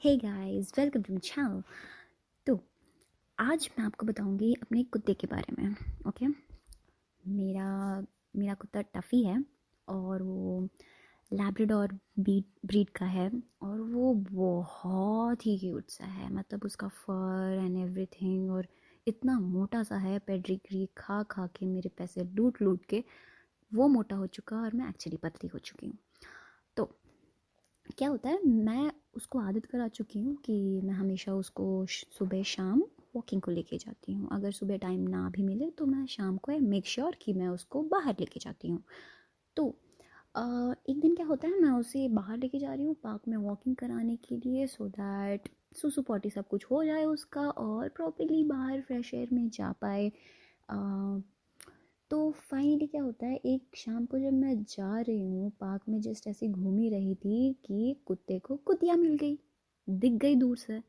Hey guys, welcome to my channel. तो आज मैं आपको बताऊंगी अपने कुत्ते के बारे में। ओके, मेरा मेरा कुत्ता टफ़ी है और वो लैब्राडोर ब्रीड का है और वो बहुत ही क्यूट सा है। मतलब उसका फर एंड एवरीथिंग, और इतना मोटा सा है, पेडिग्री खा खा के मेरे पैसे लूट लूट के वो मोटा हो चुका और मैं एक्चुअली पतली हो चुकी हूँ। तो क्या होता है, मैं उसको आदत करा चुकी हूँ कि मैं हमेशा उसको सुबह शाम वॉकिंग को लेके जाती हूँ। अगर सुबह टाइम ना भी मिले तो मैं शाम को मेक श्योर कि मैं उसको बाहर लेके जाती हूँ। तो एक दिन क्या होता है, मैं उसे बाहर लेके जा रही हूँ पार्क में वॉकिंग कराने के लिए, सो दैट सुसु पॉटी सब कुछ हो जाए उसका और प्रॉपरली बाहर फ्रेश एयर में जा पाए। तो फाइनली क्या होता है, एक शाम को जब मैं जा रही हूँ पार्क में, जस्ट ऐसे घूम ही रही थी कि कुत्ते को कुतिया मिल गई, दिख गई दूर से।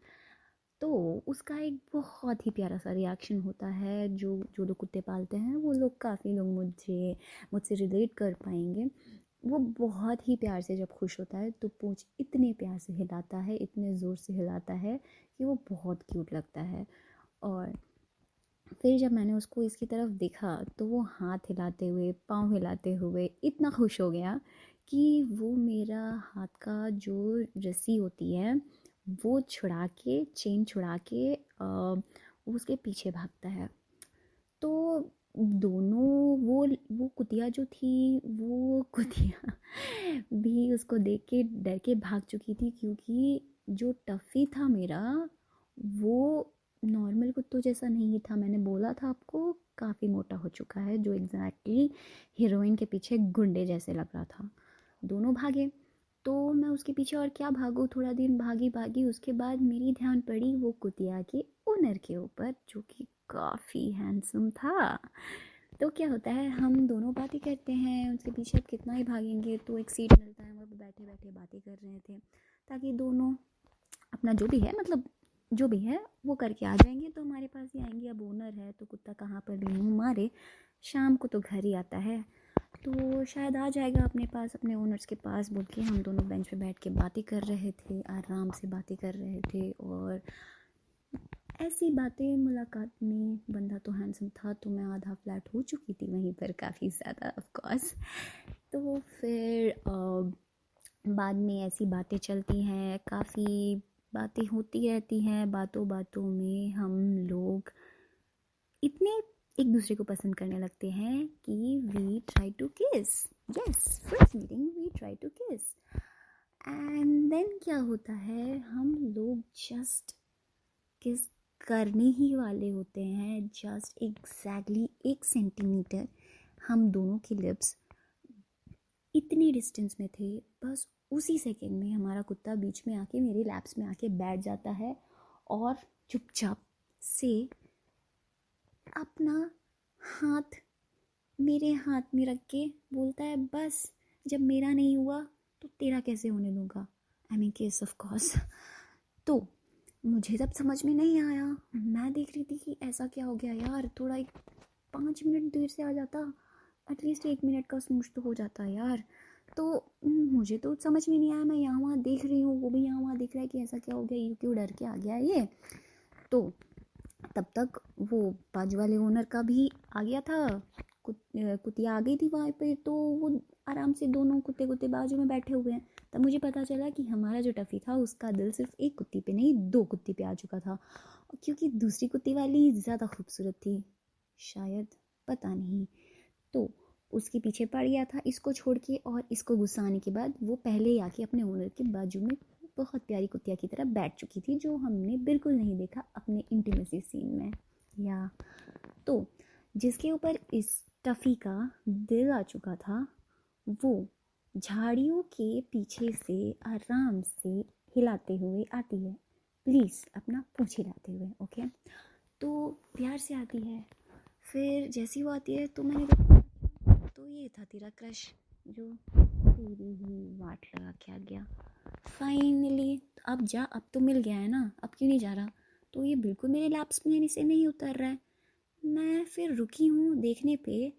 तो उसका एक बहुत ही प्यारा सा रिएक्शन होता है। जो जो लोग कुत्ते पालते हैं वो लोग, काफ़ी लोग मुझसे रिलेट कर पाएंगे। वो बहुत ही प्यार से जब खुश होता है तो पूंछ इतने प्यार से हिलाता है, इतने ज़ोर से हिलाता है कि वो बहुत क्यूट लगता है। और फिर जब मैंने उसको इसकी तरफ देखा तो वो हाथ हिलाते हुए, पाँव हिलाते हुए इतना खुश हो गया कि वो मेरा हाथ का जो रस्सी होती है वो छुड़ा के, चेन छुड़ा के वो उसके पीछे भागता है। तो दोनों, वो कुतिया जो थी, वो कुतिया भी उसको देख के डर के भाग चुकी थी, क्योंकि जो टफ़ी था मेरा, वो नॉर्मल कुत्तों जैसा नहीं था। मैंने बोला था आपको, काफ़ी मोटा हो चुका है, जो एग्जैक्टली हीरोइन के पीछे गुंडे जैसे लग रहा था। दोनों भागे तो मैं उसके पीछे और क्या भागूँ, थोड़ा दिन भागी भागी, उसके बाद मेरी ध्यान पड़ी वो कुतिया के ओनर के ऊपर, जो कि काफ़ी हैंडसम था। तो क्या होता है, हम दोनों बातें करते हैं, उसके पीछे अब कितना ही भागेंगे। तो एक सीट मिलता है, हम लोग बैठे बैठे बातें कर रहे थे ताकि दोनों अपना जो भी है, मतलब जो भी है वो करके आ जाएंगे तो हमारे पास ही आएंगे। अब ओनर है तो कुत्ता कहाँ पर भी मुँह मारे, शाम को तो घर ही आता है, तो शायद आ जाएगा अपने पास, अपने ओनर्स के पास बोल के। हम दोनों बेंच पे बैठ के बातें कर रहे थे, आराम से बातें कर रहे थे। और ऐसी बातें मुलाकात में, बंदा तो हैंडसम था तो मैं आधा फ्लैट हो चुकी थी वहीं पर, काफ़ी ज़्यादा ऑफ कोर्स। तो फिर बाद में ऐसी बातें चलती हैं, काफ़ी बातें होती रहती हैं। बातों बातों में हम लोग इतने एक दूसरे को पसंद करने लगते हैं कि we try to kiss. Yes, first meeting we try to kiss, and then क्या होता है, हम लोग जस्ट किस करने ही वाले होते हैं। जस्ट एग्जैक्टली 1 सेंटीमीटर हम दोनों की लिप्स इतनी डिस्टेंस में थे, बस उसी सेकेंड में हमारा कुत्ता बीच में आके, मेरे लैप्स में आके बैठ जाता है और चुपचाप से अपना हाथ मेरे हाथ में रख के बोलता है, बस जब मेरा नहीं हुआ तो तेरा कैसे होने दूंगा। I mean case of course. तो मुझे तब समझ में नहीं आया, मैं देख रही थी कि ऐसा क्या हो गया यार, थोड़ा एक 5 मिनट देर से आ जाता, एटलीस्ट 1 मिनट का स्मूच तो हो जाता यार। तो मुझे तो समझ में नहीं आया, मैं यहाँ वहाँ देख रही हूँ, वो भी यहाँ वहाँ देख रहा है कि ऐसा क्या हो गया, ये क्यों डर के आ गया ये। तो तब तक वो बाजू वाले ओनर का भी आ गया था, कुतिया आ गई थी वहाँ पे, तो वो आराम से दोनों कुत्ते कुत्ते बाजू में बैठे हुए हैं। तब मुझे पता चला कि हमारा जो टफ़ी था उसका दिल सिर्फ एक कुत्ती पे नहीं, 2 कुत्ती पे आ चुका था, क्योंकि दूसरी कुत्ती वाली ज़्यादा खूबसूरत थी शायद, पता नहीं। तो उसके पीछे पड़ गया था इसको छोड़ के, और इसको गुस्सा आने के बाद वो पहले ही आके अपने ओनर के बाजू में बहुत प्यारी कुतिया की तरह बैठ चुकी थी, जो हमने बिल्कुल नहीं देखा अपने इंटीमेसी सीन में। या तो जिसके ऊपर इस टफ़ी का दिल आ चुका था, वो झाड़ियों के पीछे से आराम से हिलाते हुए आती है, प्लीज़ अपना पूँछ हिलाते हुए, ओके। तो प्यार से आती है, फिर जैसी वो आती है तो मैंने कहा, तो ये था तेरा क्रश जो तेरी ही वाट लगा के आ गया। फाइनली अब जा, अब तो मिल गया है ना, अब क्यों नहीं जा रहा। तो ये बिल्कुल मेरे लैप्स में से नहीं उतर रहा है। मैं फिर रुकी हूँ देखने पे,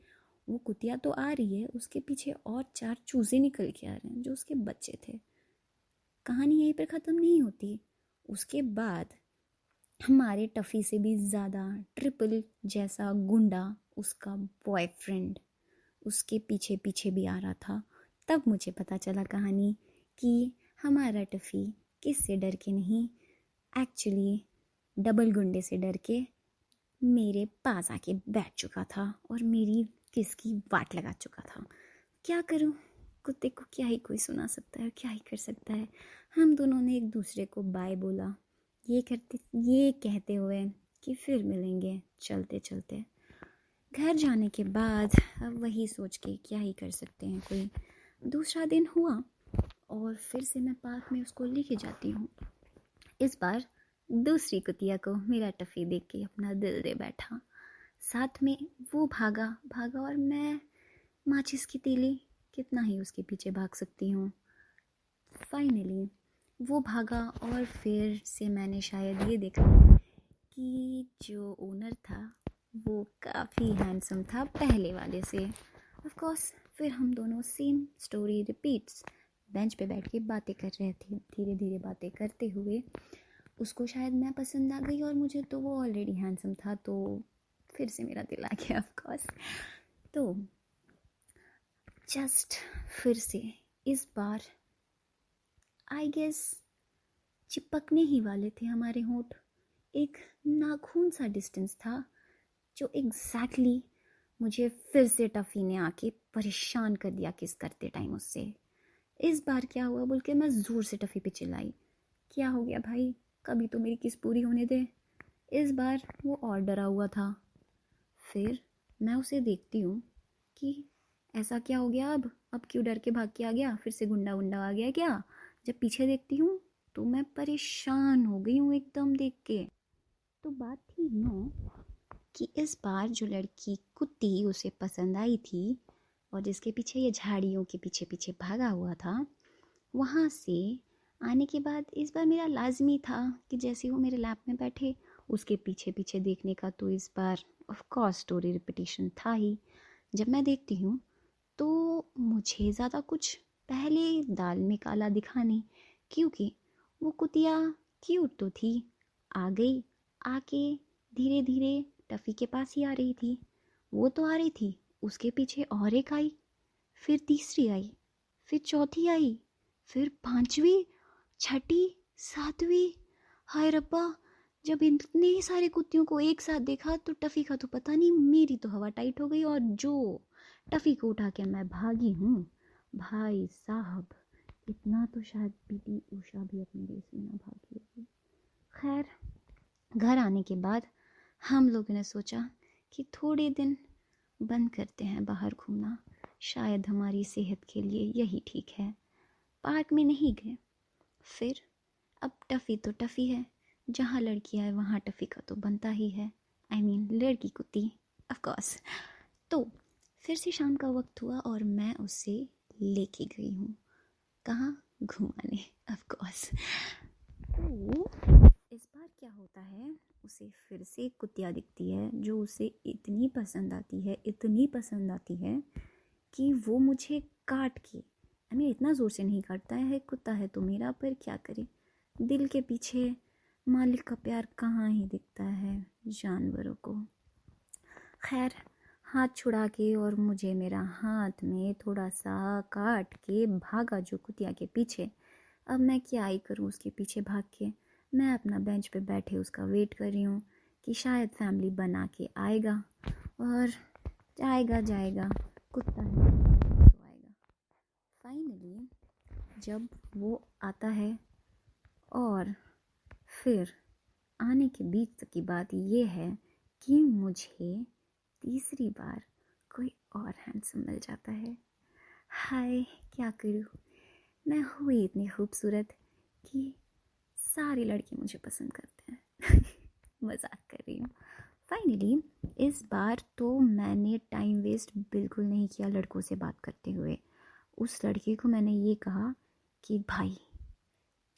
वो कुतिया तो आ रही है, उसके पीछे और 4 चूजे निकल के आ रहे हैं जो उसके बच्चे थे। कहानी यहीं पर ख़त्म नहीं होती, उसके बाद हमारे टफ़ी से भी ज़्यादा ट्रिपल जैसा गुंडा उसका बॉयफ्रेंड उसके पीछे पीछे भी आ रहा था। तब मुझे पता चला कहानी कि हमारा टफ़ी किससे डर के नहीं, एक्चुअली डबल गुंडे से डर के मेरे पास आके बैठ चुका था और मेरी किस की वाट लगा चुका था। क्या करूं, कुत्ते को क्या ही कोई सुना सकता है, क्या ही कर सकता है। हम दोनों ने एक दूसरे को बाय बोला, ये कहते हुए कि फिर मिलेंगे चलते चलते। घर जाने के बाद अब वही सोच के क्या ही कर सकते हैं कोई। दूसरा दिन हुआ और फिर से मैं पार्क में उसको लेके जाती हूँ। इस बार दूसरी कुतिया को मेरा टफ़ी देख के अपना दिल दे बैठा। साथ में वो भागा भागा और मैं माचिस की तीली कितना ही उसके पीछे भाग सकती हूँ। फाइनली वो भागा और फिर से मैंने शायद ये देखा कि जो ओनर था वो काफ़ी हैंडसम था पहले वाले से। ऑफ कोर्स फिर हम दोनों सेम स्टोरी रिपीट्स, बेंच पे बैठ के बातें कर रहे थे। धीरे धीरे बातें करते हुए उसको शायद मैं पसंद आ गई और मुझे तो वो ऑलरेडी हैंडसम था, तो फिर से मेरा दिल आ गया ऑफ कोर्स। तो जस्ट फिर से इस बार आई गेस चिपकने ही वाले थे हमारे होंठ। एक नाखून सा डिस्टेंस था जो एग्जैक्टली मुझे फिर से टफ़ी ने आके परेशान कर दिया किस करते टाइम उससे। इस बार क्या हुआ बोल के मैं ज़ोर से टफ़ी पे चिल्लाई, क्या हो गया भाई, कभी तो मेरी किस पूरी होने दे। इस बार वो और डरा हुआ था। फिर मैं उसे देखती हूँ कि ऐसा क्या हो गया, अब क्यों डर के भाग के आ गया, फिर से गुंडा गुंडा आ गया क्या। जब पीछे देखती हूँ तो मैं परेशान हो गई हूँ एकदम देख के। तो बात थी यूँ कि इस बार जो लड़की कुत्ती उसे पसंद आई थी और जिसके पीछे ये झाड़ियों के पीछे पीछे भागा हुआ था, वहाँ से आने के बाद इस बार मेरा लाजमी था कि जैसे वो मेरे लैप में बैठे उसके पीछे पीछे देखने का। तो इस बार ऑफ कोर्स स्टोरी रिपीटिशन था ही। जब मैं देखती हूँ तो मुझे ज़्यादा कुछ पहले दाल में काला दिखा नहीं, क्योंकि वो कुतिया क्यूट तो थी, आ गई, आके धीरे धीरे टफ़ी के पास ही आ रही थी। वो तो आ रही थी, उसके पीछे और एक आई, फिर तीसरी आई, फिर चौथी आई, फिर पांचवी, छठी, सातवीं। हाय रब्बा, जब इतने सारे कुत्तियों को एक साथ देखा तो टफ़ी का तो पता नहीं, मेरी तो हवा टाइट हो गई और जो टफ़ी को उठा के मैं भागी हूँ भाई साहब, इतना तो शायद पीटी उषा भी अपनी रेस में ना भागी होगी। खैर, घर आने के बाद हम लोगों ने सोचा कि थोड़े दिन बंद करते हैं बाहर घूमना, शायद हमारी सेहत के लिए यही ठीक है। पार्क में नहीं गए। फिर अब टफ़ी तो टफ़ी है, जहाँ लड़कियाँ है वहाँ टफ़ी का तो बनता ही है। आई मीन लड़की कुत्ती ऑफ कोर्स। तो फिर से शाम का वक्त हुआ और मैं उसे लेके गई हूँ, कहाँ, घुमाने ऑफ कोर्स। तो इस बार क्या होता है, उसे फिर से एक कुतिया दिखती है जो उसे इतनी पसंद आती है, इतनी पसंद आती है कि वो मुझे काट के, आई मीन इतना ज़ोर से नहीं काटता है, कुत्ता है तो मेरा, पर क्या करे, दिल के पीछे मालिक का प्यार कहाँ ही दिखता है जानवरों को। खैर, हाथ छुड़ा के और मुझे मेरा हाथ में थोड़ा सा काट के भागा जो कुतिया के पीछे। अब मैं क्या ही करूँ उसके पीछे भाग के। मैं अपना बेंच पे बैठे उसका वेट कर रही हूँ कि शायद फैमिली बना के आएगा और आएगा जाएगा, कुत्ता है तो आएगा। फाइनली जब वो आता है और फिर आने के बीच तक की बात ये है कि मुझे तीसरी बार कोई और हैंडसम मिल जाता है। हाय, क्या करूँ, मैं हुई इतनी खूबसूरत कि सारे लड़के मुझे पसंद करते हैं। मजाक कर रही हूँ। फाइनली इस बार तो मैंने टाइम वेस्ट बिल्कुल नहीं किया लड़कों से बात करते हुए। उस लड़के को मैंने ये कहा कि भाई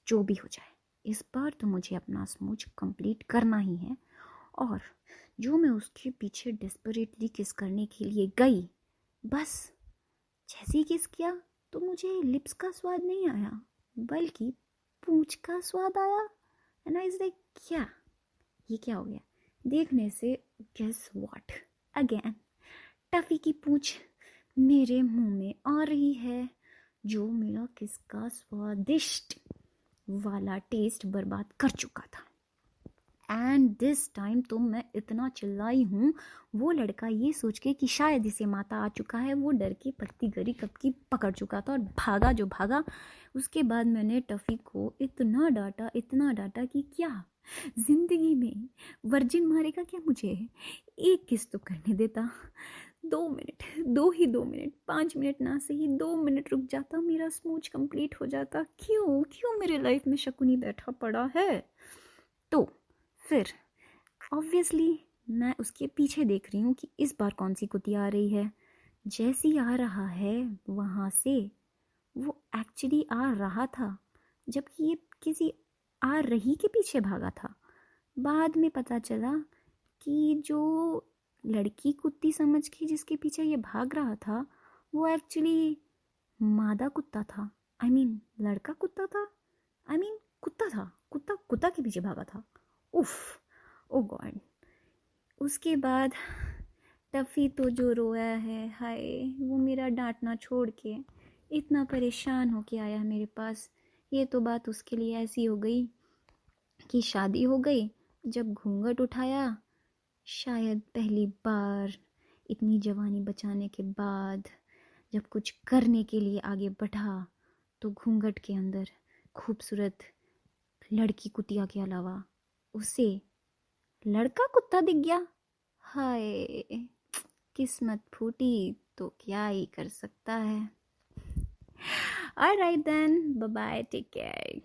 जो भी हो जाए, इस बार तो मुझे अपना स्मूच कंप्लीट करना ही है। और जो मैं उसके पीछे डेस्परेटली किस करने के लिए गई, बस जैसे ही किस किया तो मुझे लिप्स का स्वाद नहीं आया बल्कि पूंछ का स्वाद आया। एंड आई वाज लाइक क्या, ये क्या हो गया? देखने से गेस व्हाट, अगेन टफी की पूंछ मेरे मुंह में आ रही है, जो मेरा किसका स्वादिष्ट वाला टेस्ट बर्बाद कर चुका था। एंड दिस टाइम तो मैं इतना चिल्लाई हूँ, वो लड़का ये सोच के कि शायद इसे माता आ चुका है, वो डर के पत्ती गरी कब की पकड़ चुका था और भागा जो भागा। उसके बाद मैंने टफ़ी को इतना डांटा कि क्या जिंदगी में वर्जिन मारेगा क्या मुझे, एक किस तो करने देता, 2 मिनट, 2 मिनट, 5 मिनट ना सही 2 मिनट रुक जाता, मेरा स्मूच कंप्लीट हो जाता। क्यों क्यों मेरे लाइफ में शकुनी बैठा पड़ा है? तो फिर ऑब्वियसली मैं उसके पीछे देख रही हूँ कि इस बार कौन सी कुतिया आ रही है। जैसी आ रहा है वहाँ से, वो एक्चुअली आ रहा था जबकि ये किसी आ रही के पीछे भागा था। बाद में पता चला कि जो लड़की कुत्ती समझ के जिसके पीछे ये भाग रहा था, वो एक्चुअली मादा कुत्ता था। आई मीन लड़का कुत्ता था, आई मीन कुत्ता था, कुत्ता कुत्ता के पीछे भागा था। उफ, ओ गॉड। उसके बाद टफ़ी तो जो रोया है, हाय, वो मेरा डांटना छोड़ के इतना परेशान होके आया है मेरे पास। ये तो बात उसके लिए ऐसी हो गई कि शादी हो गई, जब घूंघट उठाया, शायद पहली बार इतनी जवानी बचाने के बाद जब कुछ करने के लिए आगे बढ़ा, तो घूंघट के अंदर खूबसूरत लड़की कुतिया के अलावा उसे लड़का कुत्ता दिख गया। हाय, किस्मत फूटी तो क्या ही कर सकता है। Alright then, bye bye, take care.